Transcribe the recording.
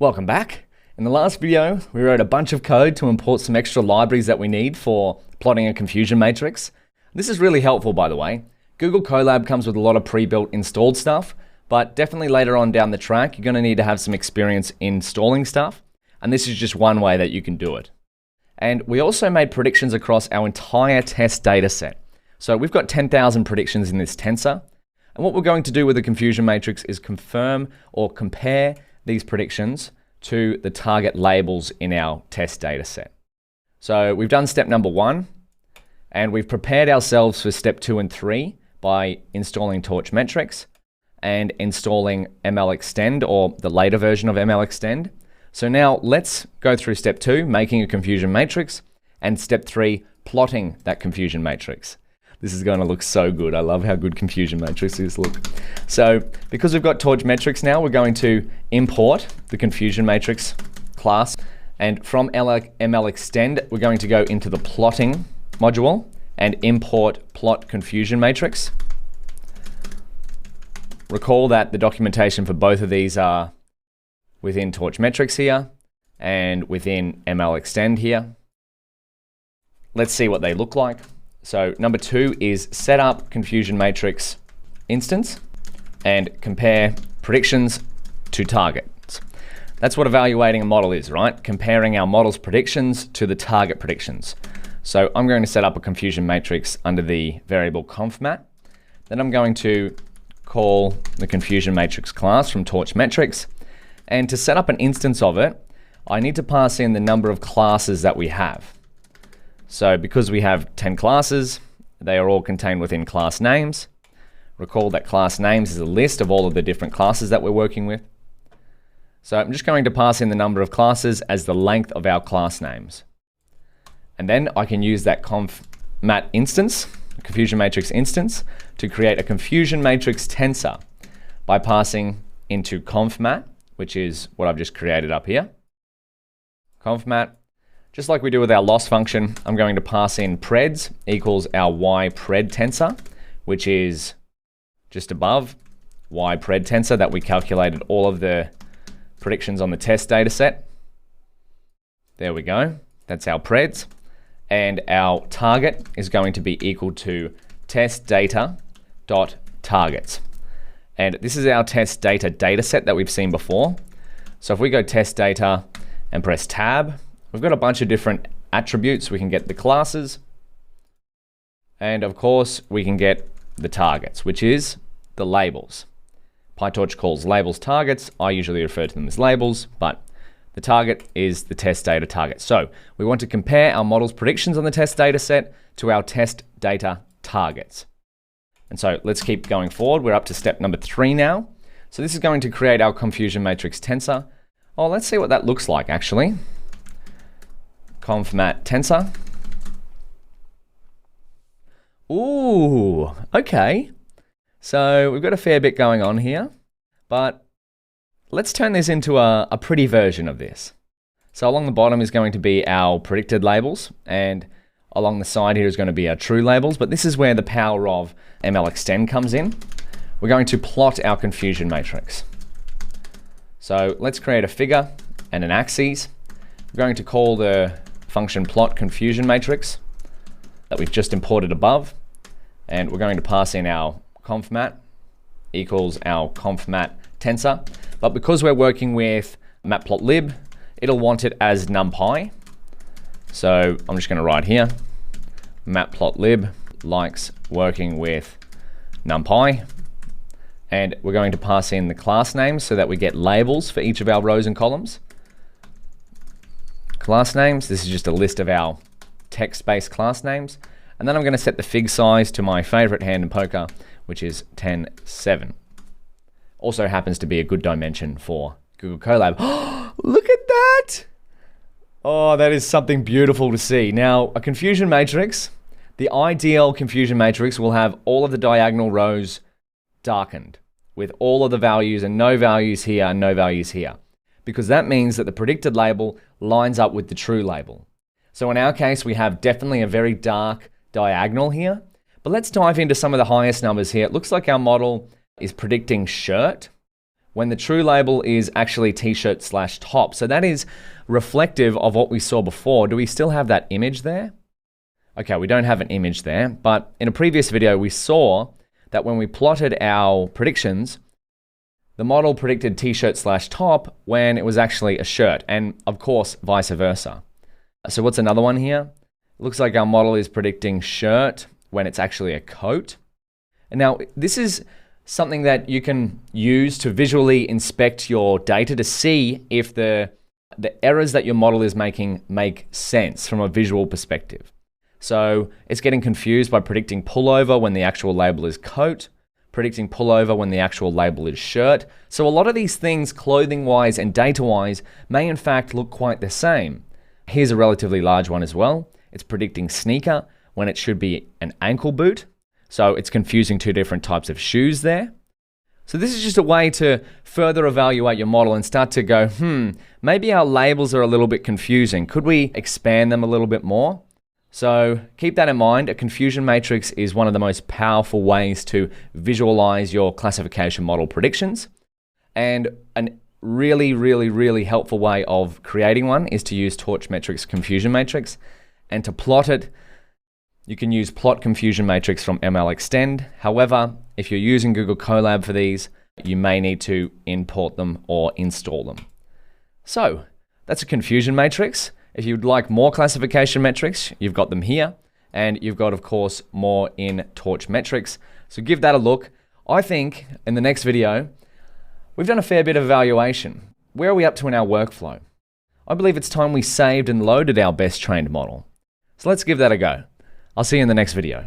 Welcome back. In the last video, we wrote a bunch of code to import some extra libraries that we need for plotting a confusion matrix. This is really helpful, by the way. Google Colab comes with a lot of pre-built installed stuff, but definitely later on down the track, you're going to need to have some experience installing stuff. And this is just one way that you can do it. And we also made predictions across our entire test data set. So we've got 10,000 predictions in this tensor. And what we're going to do with the confusion matrix is confirm or compare these predictions to the target labels in our test data set. So we've done step number 1, and we've prepared ourselves for step 2 and 3 by installing Torch Metrics and installing MLExtend, or the later version of MLExtend. So now let's go through step 2, making a confusion matrix, and step 3, plotting that confusion matrix. This is going to look so good. I love how good confusion matrices look. So because we've got Torch Metrics now, we're going to import the confusion matrix class. And from MLExtend, we're going to go into the plotting module and import plot confusion matrix. Recall that the documentation for both of these are within Torch Metrics here and within MLExtend here. Let's see what they look like. So number 2 is set up confusion matrix instance and compare predictions to targets. That's what evaluating a model is, right? Comparing our model's predictions to the target predictions. So I'm going to set up a confusion matrix under the variable confmat. Then I'm going to call the confusion matrix class from Torch Metrics. And to set up an instance of it, I need to pass in the number of classes that we have. So because we have 10 classes, they are all contained within class names. Recall that class names is a list of all of the different classes that we're working with. So I'm just going to pass in the number of classes as the length of our class names. And then I can use that confmat instance, confusion matrix instance, to create a confusion matrix tensor by passing into confmat, which is what I've just created up here. Confmat. Just like we do with our loss function, I'm going to pass in preds equals our ypred tensor, which is just above ypred tensor that we calculated all of the predictions on the test data set. There we go. That's our preds. And our target is going to be equal to test data dot targets. And this is our test data set that we've seen before. So if we go test data and press tab, we've got a bunch of different attributes. We can get the classes, and of course we can get the targets, which is the labels. PyTorch calls labels targets. I usually refer to them as labels, but the target is the test data target. So we want to compare our model's predictions on the test data set to our test data targets. And so let's keep going forward. We're up to step number 3 now. So this is going to create our confusion matrix tensor. Oh, let's see what that looks like actually. Confmat tensor. Ooh, okay. So we've got a fair bit going on here, but let's turn this into a pretty version of this. So along the bottom is going to be our predicted labels, and along the side here is going to be our true labels, but this is where the power of MLExtend comes in. We're going to plot our confusion matrix. So let's create a figure and an axis. We're going to call the function plot confusion matrix that we've just imported above, and we're going to pass in our confmat equals our confmat tensor. But because we're working with matplotlib, it'll want it as numpy. So I'm just going to write here, matplotlib likes working with numpy, and we're going to pass in the class names so that we get labels for each of our rows and columns. Class names, this is just a list of our text-based class names. And then I'm going to set the fig size to my favorite hand in poker, which is 10.7. Also happens to be a good dimension for Google Colab. Look at that! Oh, that is something beautiful to see. Now, a confusion matrix, the ideal confusion matrix will have all of the diagonal rows darkened with all of the values and no values here and no values here, because that means that the predicted label lines up with the true label. So in our case, we have definitely a very dark diagonal here, but let's dive into some of the highest numbers here. It looks like our model is predicting shirt, when the true label is actually t-shirt/top. So that is reflective of what we saw before. Do we still have that image there? Okay, we don't have an image there, but in a previous video, we saw that when we plotted our predictions, the model predicted t-shirt/top when it was actually a shirt, and of course, vice versa. So what's another one here? It looks like our model is predicting shirt when it's actually a coat. And now, this is something that you can use to visually inspect your data to see if the errors that your model is making make sense from a visual perspective. So it's getting confused by predicting pullover when the actual label is coat, predicting pullover when the actual label is shirt. So a lot of these things, clothing-wise and data-wise, may in fact look quite the same. Here's a relatively large one as well. It's predicting sneaker when it should be an ankle boot. So it's confusing two different types of shoes there. So this is just a way to further evaluate your model and start to go, maybe our labels are a little bit confusing. Could we expand them a little bit more? So keep that in mind. A confusion matrix is one of the most powerful ways to visualize your classification model predictions. And a really, really, really helpful way of creating one is to use Torch Metrics Confusion Matrix. And to plot it, you can use Plot Confusion Matrix from MLExtend. However, if you're using Google Colab for these, you may need to import them or install them. So that's a confusion matrix. If you'd like more classification metrics, you've got them here. And you've got, of course, more in Torch Metrics. So give that a look. I think in the next video, we've done a fair bit of evaluation. Where are we up to in our workflow? I believe it's time we saved and loaded our best trained model. So let's give that a go. I'll see you in the next video.